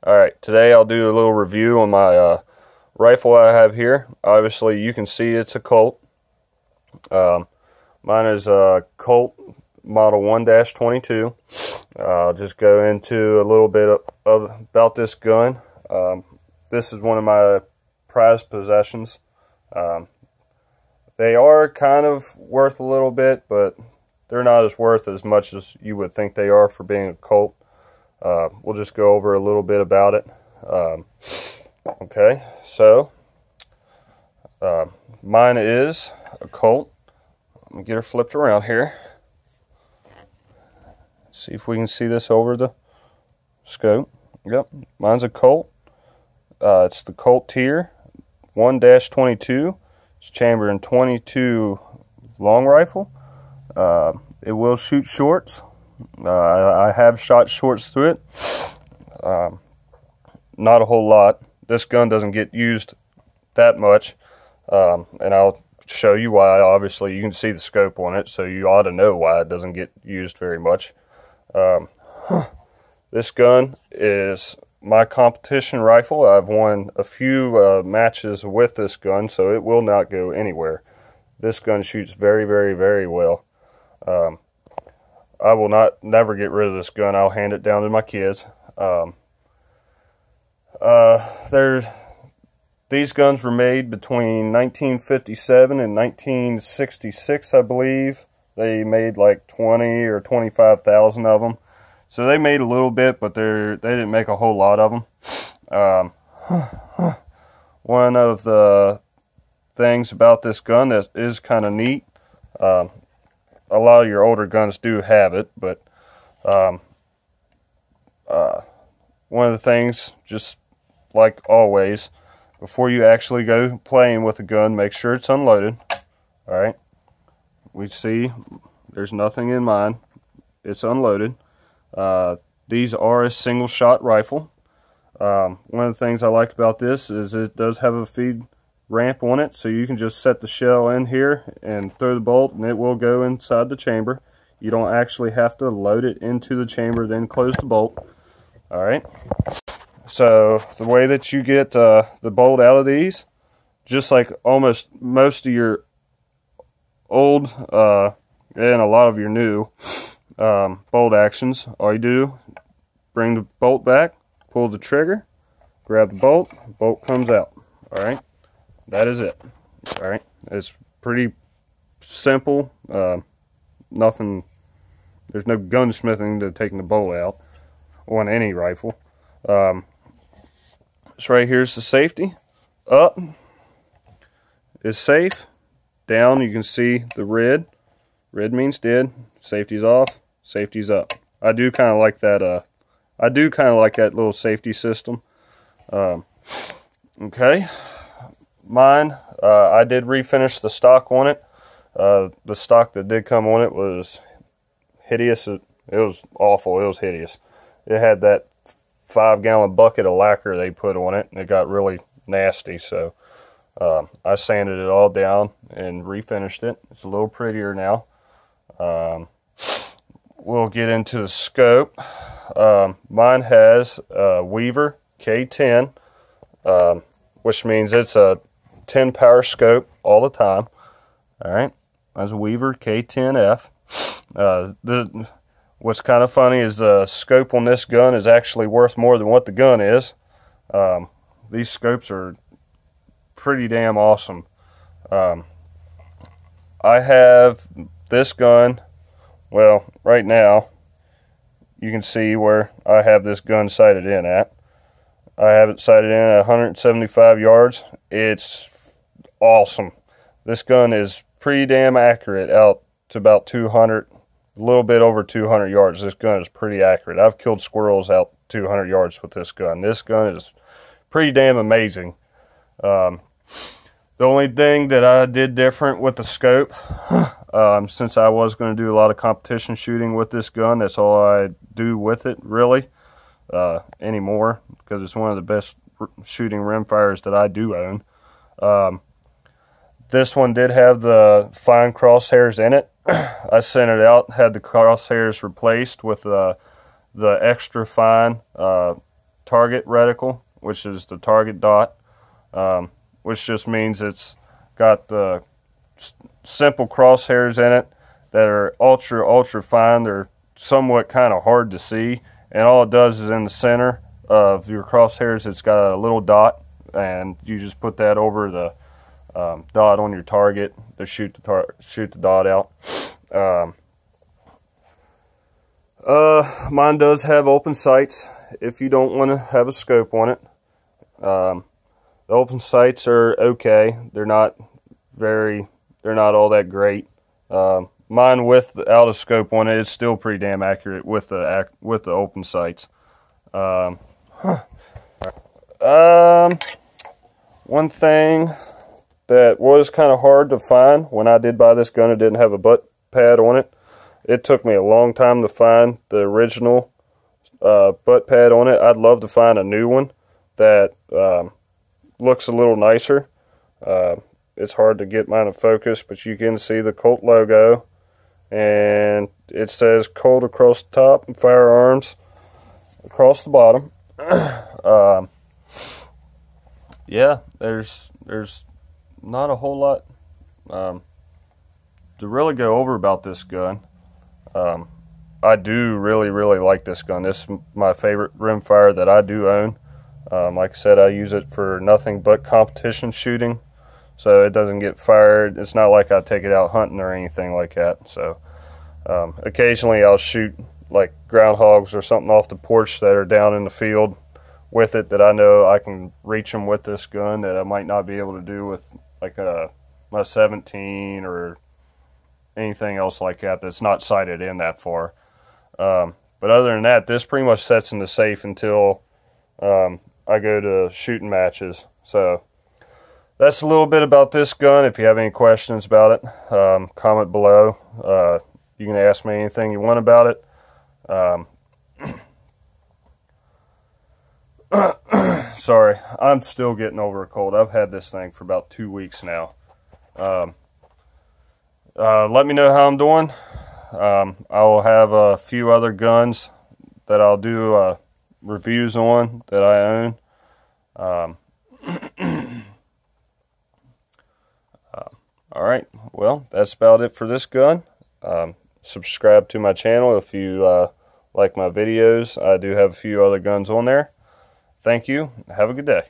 Alright, today I'll do a little review on my rifle I have here. Obviously you can see it's a Colt. Mine is a Colt model 1-22. I'll just go into a little bit about this gun. This is one of my prized possessions. They are kind of worth a little bit, but they're not as worth as much as you would think they are for being a Colt. We'll just go over a little bit about it. Okay, so mine is a Colt. Let me get her flipped around here. See if we can see this over the scope. Yep, mine's a Colt. It's the Colteer 1-22. It's chambered in .22 long rifle. It will shoot shorts. I have shot shorts through it. Not a whole lot. This gun doesn't get used that much, and I'll show you why. Obviously, you can see the scope on it, so you ought to know why it doesn't get used very much. This gun is my competition rifle. I've won a few matches with this gun, so it will not go anywhere. This gun shoots very, very, very well. I will never get rid of this gun. I'll hand it down to my kids. These guns were made between 1957 and 1966, I believe. They made like 20 or 25,000 of them. So they made a little bit, but they didn't make a whole lot of them. One of the things about this gun that is kind of neat, a lot of your older guns do have it, but one of the things, just like always, before you actually go playing with a gun, make sure it's unloaded. Alright, we see there's nothing in mine. It's unloaded. These are a single shot rifle. One of the things I like about this is it does have a feed ramp on it, so you can just set the shell in here and throw the bolt and it will go inside the chamber. You don't actually have to load it into the chamber then close the bolt. Alright, so the way that you get the bolt out of these, just like almost most of your old and a lot of your new bolt actions, all you do, bring the bolt back, pull the trigger, grab the bolt comes out. Alright, that is it. Alright, it's pretty simple. Nothing, there's no gunsmithing to taking the bolt out on any rifle. So right here's the safety. Up is safe. Down you can see the red. Red means dead. Safety's off. Safety's up. I do kind of like that. I do kind of like that little safety system. Okay. Mine, I did refinish the stock on it. The stock that did come on it was hideous. It was awful. It was hideous. It had that 5-gallon bucket of lacquer they put on it, and it got really nasty. So I sanded it all down and refinished it. It's a little prettier now. We'll get into the scope. Mine has a Weaver K10, which means it's a 10 power scope all the time. Alright, that's a Weaver K10F. What's kind of funny is the scope on this gun is actually worth more than what the gun is. These scopes are pretty damn awesome. I have this gun, well, right now, you can see where I have this gun sighted in at. I have it sighted in at 175 yards. It's awesome. This gun is pretty damn accurate out to about 200, a little bit over 200 yards. This gun is pretty accurate. I've killed squirrels out 200 yards with this gun. This gun is pretty damn amazing. The only thing that I did different with the scope, since I was going to do a lot of competition shooting with this gun, that's all I do with it, really, anymore, because it's one of the best shooting rimfires that I do own. This one did have the fine crosshairs in it. I sent it out, had the crosshairs replaced with the extra fine target reticle, which is the target dot, which just means it's got the simple crosshairs in it that are ultra fine. They're somewhat kind of hard to see, and all it does is in the center of your crosshairs, it's got a little dot, and you just put that over the dot on your target to shoot the dot out. Mine does have open sights if you don't want to have a scope on it. The open sights are okay. They're not all that great. Mine without a scope on it is still pretty damn accurate with the open sights. One thing that was kind of hard to find when I did buy this gun, it didn't have a butt pad on it. It took me a long time to find the original butt pad on it. I'd love to find a new one that looks a little nicer. It's hard to get mine in focus, but you can see the Colt logo, and it says Colt across the top and firearms across the bottom. Yeah, there's not a whole lot to really go over about this gun. I do really like this gun. This is my favorite rimfire that I do own. Like I said, I use it for nothing but competition shooting, so it doesn't get fired. It's not like I take it out hunting or anything like that. So occasionally I'll shoot like groundhogs or something off the porch that are down in the field with it, that I know I can reach them with this gun that I might not be able to do with like my 17 or anything else like that that's not sighted in that far. But other than that, this pretty much sets in the safe until I go to shooting matches. So that's a little bit about this gun. If you have any questions about it, comment below. You can ask me anything you want about it. Sorry, I'm still getting over a cold. I've had this thing for about 2 weeks now. Let me know how I'm doing. I will have a few other guns that I'll do reviews on that I own. Alright, well, that's about it for this gun. Subscribe to my channel if you like my videos. I do have a few other guns on there. Thank you. Have a good day.